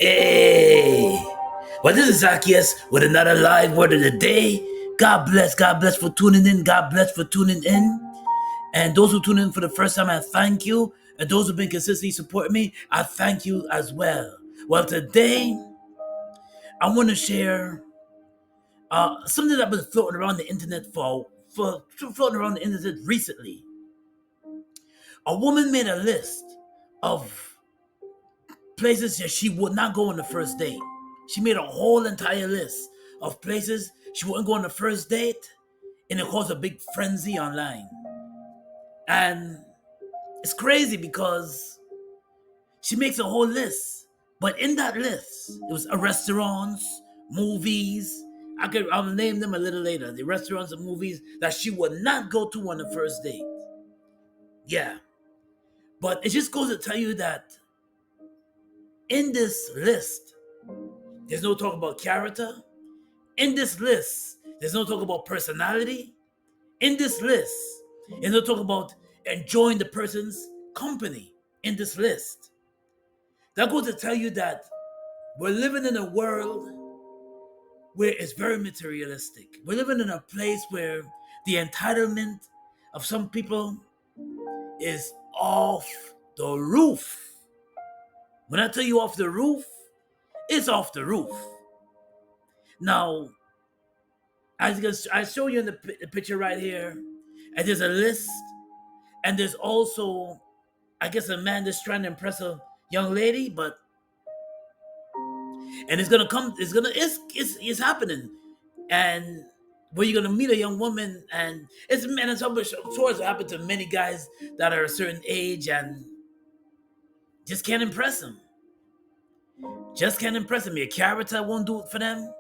Hey, well, this is Zacchaeus with another live word of the day. God bless for tuning in. God bless for tuning in. And those who tune in for the first time, I thank you. And those who've been consistently supporting me, I thank you as well. Well, today I want to share something that's been floating around the internet for floating around the internet recently. A woman made a list of places that she would not go on the first date. She made a whole entire list of places she wouldn't go on the first date, and it caused a big frenzy online. And it's crazy because she makes a whole list, but in that list, it was restaurants, movies. I'll name them a little later. The restaurants and movies that she would not go to on the first date. Yeah, but it just goes to tell you that in this list, there's no talk about character. In this list, there's no talk about personality. In this list, there's no talk about enjoying the person's company. In this list, that goes to tell you that we're living in a world where it's very materialistic. We're living in a place where the entitlement of some people is off the roof. When I tell you off the roof, it's off the roof. Now, I show you in the picture right here, and there's a list, and there's also, I guess, a man that's trying to impress a young lady, and it's happening, and where you're gonna meet a young woman, and it's sure it's happened to many guys that are a certain age and just can't impress them. Just can't impress them. Your character won't do it for them.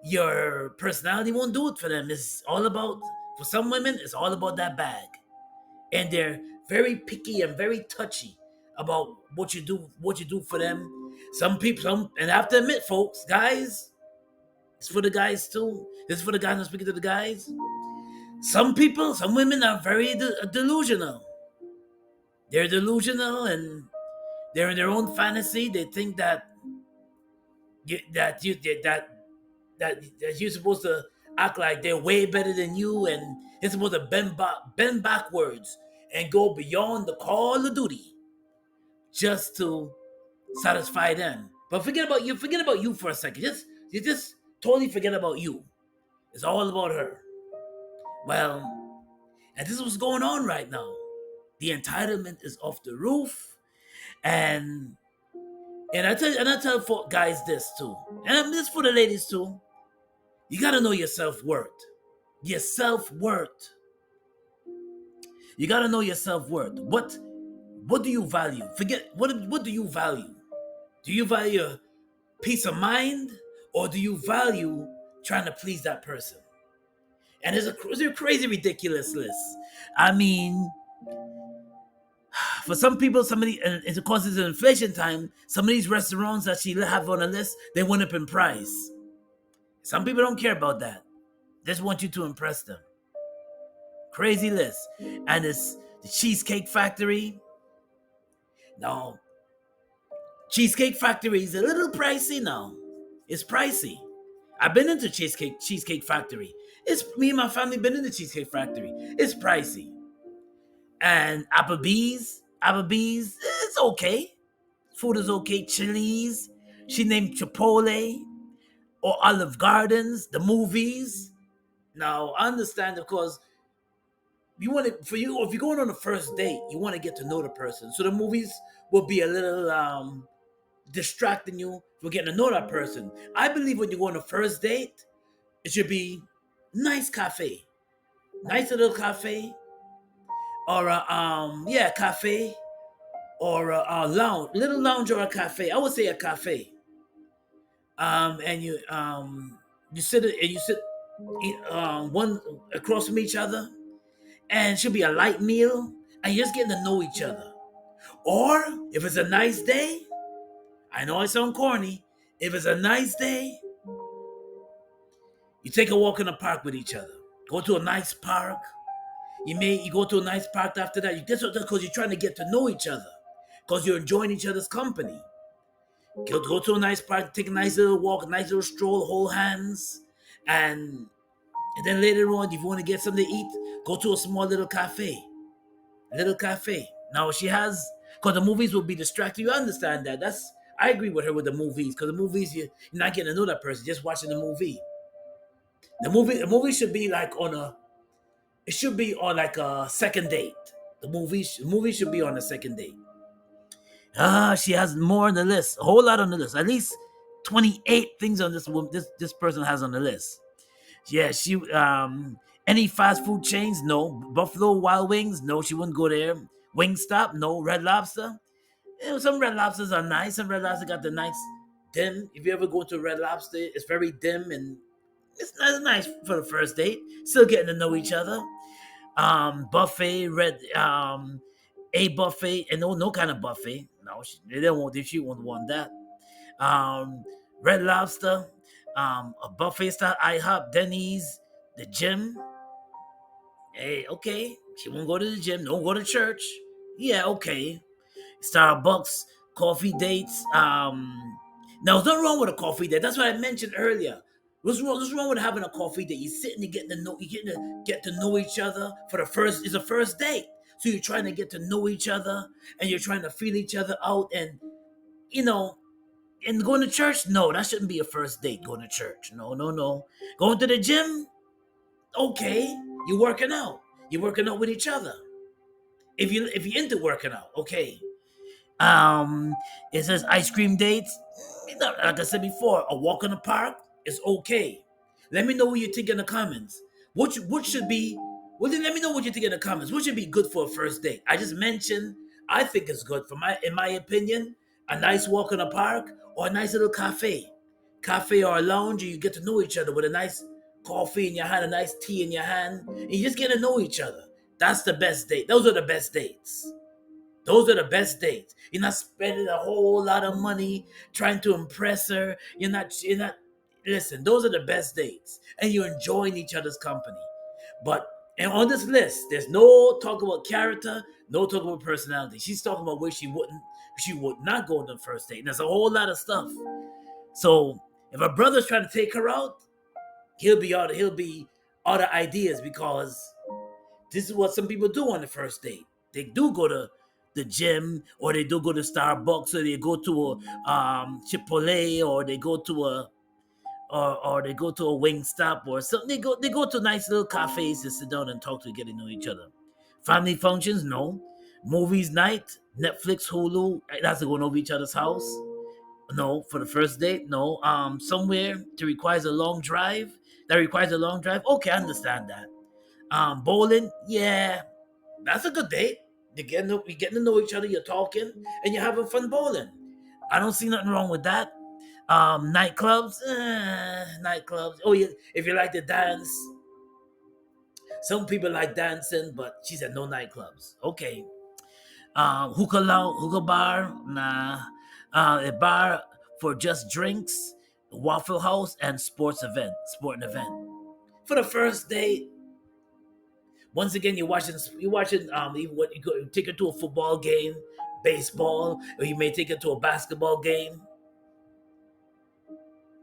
Your personality won't do it for them. It's all about, for some women, it's all about that bag. And they're very picky and very touchy about what you do for them. And I have to admit, folks, guys, it's for the guys too. This is for the guys. I'm speaking to the guys. Some women are very delusional. They're delusional and they're in their own fantasy. They think that you, that you that that you're supposed to act like they're way better than you, and you're supposed to bend backwards and go beyond the call of duty just to satisfy them. But forget about you. Forget about you for a second. You just totally forget about you. It's all about her. Well, and this is what's going on right now. The entitlement is off the roof, and I tell for guys this too, and this for the ladies too. You gotta know your self worth. Your self worth. You gotta know your self worth. What do you value? Forget what do you value? Do you value peace of mind, or do you value trying to please that person? And it's a crazy ridiculous list. I mean, for some people, and it's because it's an inflation time, some of these restaurants that she have on the list, they went up in price. Some people don't care about that. They just want you to impress them. Crazy list. And it's the Cheesecake Factory. No. Cheesecake Factory is a little pricey now. It's pricey. I've been into Cheesecake Factory. It's me and my family been in the Cheesecake Factory. It's pricey. And Applebee's, it's okay. Food is okay. Chili's. She named Chipotle or Olive Gardens, the movies. Now, I understand, of course, if you're going on a first date, you want to get to know the person. So the movies will be a little distracting you from getting to know that person. I believe when you go on a first date, it should be nice cafe, nice little cafe, or cafe, or a lounge, little lounge or a cafe. I would say a cafe. And you sit one across from each other, and it should be a light meal, and you're just getting to know each other. Or if it's a nice day, I know I sound corny. If it's a nice day, you take a walk in the park with each other. Go to a nice park. You go to a nice park after that. That's because you're trying to get to know each other, because you're enjoying each other's company. Go to a nice park, take a nice little walk, a nice little stroll, hold hands, and then later on, if you want to get something to eat, go to a small little cafe. Little cafe. Now she has, because the movies will be distracting. You understand that? I agree with her with the movies, because the movies you're not getting to know that person, just watching the movie. The movie should be like on a, it should be on like a second date. The movie should be on a second date. She has more on the list, a whole lot on the list, at least 28 things on this woman. This person has on the list. Yeah, she any fast food chains? No. Buffalo Wild Wings? No, she wouldn't go there. Wingstop? No. Red Lobster? Some Red Lobsters are nice. Some Red Lobster got the nice dim. If you ever go to Red Lobster, it's very dim and it's nice for the first date. Still getting to know each other. Buffet, a buffet, and no kind of buffet. No, they don't want. She won't want that. Um, Red Lobster, a buffet style IHOP, Denny's, the gym. Hey, okay. She won't go to the gym. Don't go to church. Yeah, okay. Starbucks, coffee dates. Now there's nothing wrong with a coffee date. That's what I mentioned earlier. What's wrong with having a coffee date? You're sitting, you're getting to get to know each other for the first. It's a first date, so you're trying to get to know each other, and you're trying to feel each other out, and you know, and going to church. No, that shouldn't be a first date. Going to church. No, no, no. Going to the gym. Okay, you're working out. You're working out with each other. If you're into working out, okay. Um, it says ice cream dates. Like I said before, a walk in the park is okay. Let me know what you think in the comments. What should be? Let me know what you think in the comments. What should be good for a first date? I just mentioned. I think it's good in my opinion, a nice walk in the park or a nice little cafe or a lounge. And you get to know each other with a nice coffee in your hand, a nice tea in your hand, and you just get to know each other. That's the best date. Those are the best dates. Those are the best dates. You're not spending a whole lot of money trying to impress her. You're not listen, those are the best dates. And you're enjoying each other's company. But and on this list, there's no talk about character, no talk about personality. She's talking about where she would not go on the first date. And there's a whole lot of stuff. So if a brother's trying to take her out, he'll be out of ideas because this is what some people do on the first date. They do go to the gym, or they do go to Starbucks, or they go to a Chipotle, or they go to a or they go to a Wingstop or something. They go to nice little cafes to sit down and talk to get to know each other. Family functions, no. Movies night, Netflix, Hulu. That's going over each other's house. No, for the first date, no. Somewhere that requires a long drive. Okay, I understand that. Bowling, yeah, that's a good date. You're getting to know each other, you're talking, and you're having fun bowling. I don't see nothing wrong with that. Nightclubs. Oh, yeah, if you like to dance, some people like dancing, but she said no nightclubs. Okay. Hookah bar, nah. A bar for just drinks, Waffle House, and sporting event. For the first date, once again, you're watching. You take her to a football game, baseball, or you may take her to a basketball game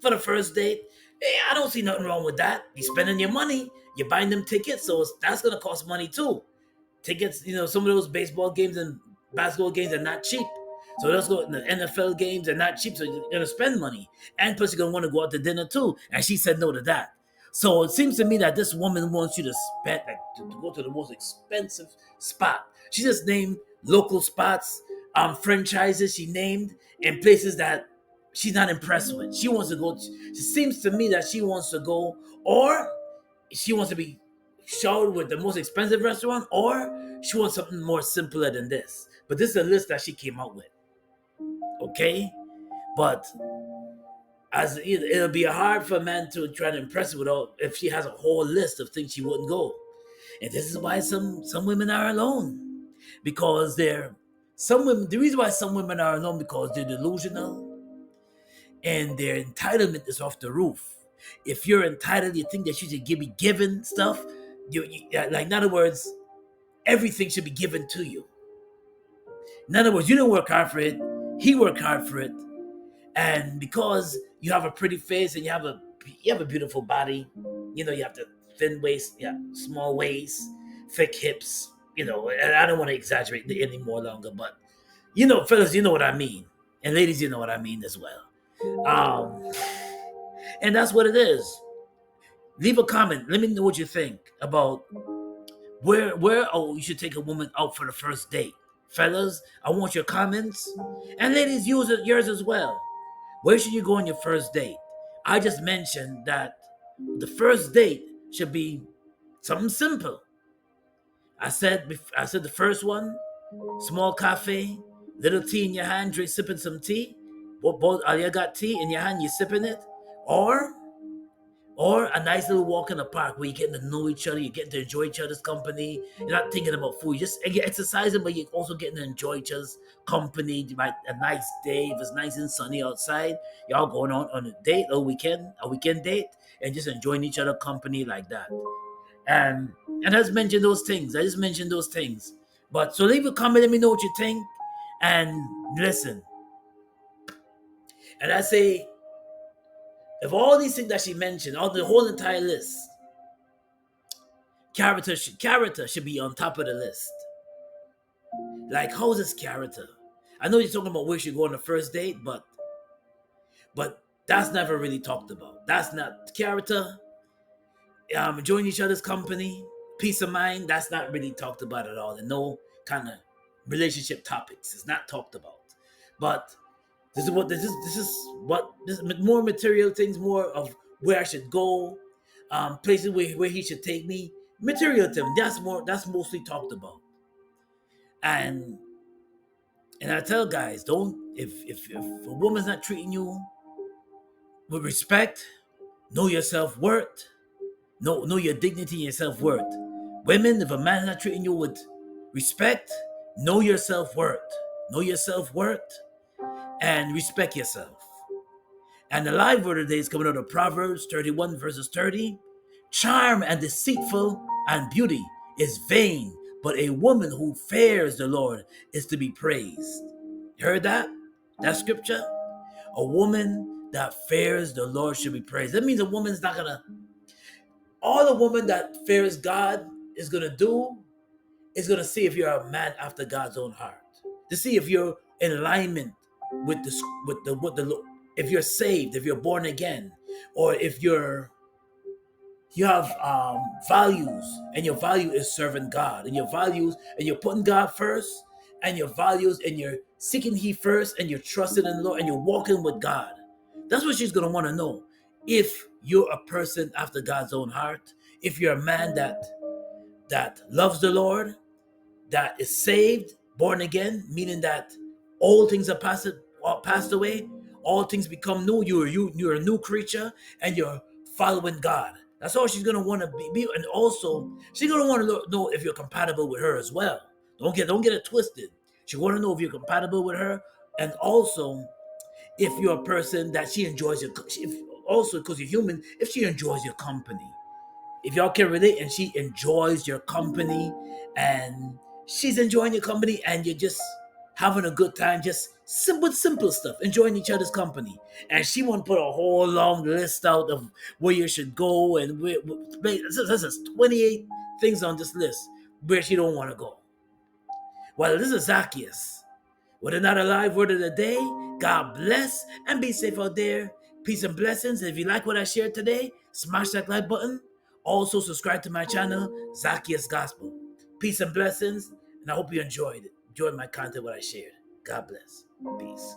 for the first date. Yeah, I don't see nothing wrong with that. You're spending your money, you're buying them tickets, so that's gonna cost money too. Tickets, some of those baseball games and basketball games are not cheap. So let's go. The NFL games are not cheap, so you're gonna spend money, and plus you're gonna want to go out to dinner too. And she said no to that. So it seems to me that this woman wants you to spend, like, to go to the most expensive spot. She just named local spots, franchises she named, and places that she's not impressed with. She wants to go. It seems to me that she wants to go, or she wants to be showered with the most expensive restaurant, or she wants something more simpler than this. But this is a list that she came out with. Okay, but as it'll be hard for a man to try to impress her without if she has a whole list of things she wouldn't go. And this is why some women are alone, because they're some women. The reason why some women are alone because they're delusional and their entitlement is off the roof. If you're entitled, you think that you should be given stuff. Like, in other words, everything should be given to you. In other words, you don't work hard for it. He worked hard for it. And because you have a pretty face and you have a beautiful body, you have the thin waist, yeah, small waist, thick hips, and I don't want to exaggerate any more longer, but fellas, you know what I mean. And ladies, you know what I mean as well. Um, and that's what it is. Leave a comment. Let me know what you think about where you should take a woman out for the first date. Fellas, I want your comments. And ladies, use yours as well. Where should you go on your first date? I just mentioned that the first date should be something simple. I said the first one, small cafe, little tea in your hand, drink sipping some tea. Both all you got tea in your hand, you sipping it, or or a nice little walk in the park where you're getting to know each other, you're getting to enjoy each other's company. You're not thinking about food. You're exercising, but you're also getting to enjoy each other's company. You might a nice day, if it's nice and sunny outside, y'all going on a date, a weekend date, and just enjoying each other company like that. And I just mentioned those things. I just mentioned those things. But so leave a comment, let me know what you think. And listen. And I say, if all these things that she mentioned, all the whole entire list, character should be on top of the list. Like, how's his character? I know you're talking about where you go on the first date, but that's never really talked about. That's not character. Enjoying each other's company, peace of mind. That's not really talked about at all. And no kind of relationship topics. It's not talked about. But this is more material things, more of where I should go, places where he should take me. Material things. That's mostly talked about. And I tell guys, don't if a woman's not treating you with respect, know your self worth. Know your dignity and your self worth. Women, if a man's not treating you with respect, know your self worth. Know your self worth and respect yourself. And the live word today is coming out of Proverbs 31 verses 30. Charm and deceitful and beauty is vain, but a woman who fears the Lord is to be praised. You heard that? That scripture? A woman that fears the Lord should be praised. That means a woman's not gonna. All a woman that fears God is gonna do is gonna see if you're a man after God's own heart. To see if you're in alignment with the if you're saved, if you're born again, or if you have values, and your value is serving God, and your values, and you're putting God first, and your values, and you're seeking He first, and you're trusting in the Lord, and you're walking with God. That's what she's gonna want to know. If you're a person after God's own heart, if you're a man that loves the Lord, that is saved, born again, meaning that all things are passed away, all things become new. You're a new creature, and you're following God. That's all she's gonna want to be, and also she's gonna want to know if you're compatible with her as well. Don't get it twisted. She want to know if you're compatible with her, and also if you're a person that she enjoys also because you're human, if she enjoys your company. If y'all can relate and she enjoys your company, and she's enjoying your company, and you're just having a good time, just simple stuff, enjoying each other's company. And she won't put a whole long list out of where you should go, and this is 28 things on this list where she don't want to go. Well, this is Zacchaeus with another live word of the day. God bless and be safe out there. Peace and blessings. If you like what I shared today, smash that like button. Also, subscribe to my channel, Zacchaeus Gospel. Peace and blessings, and I hope you enjoyed my content, what I shared. God bless. Peace.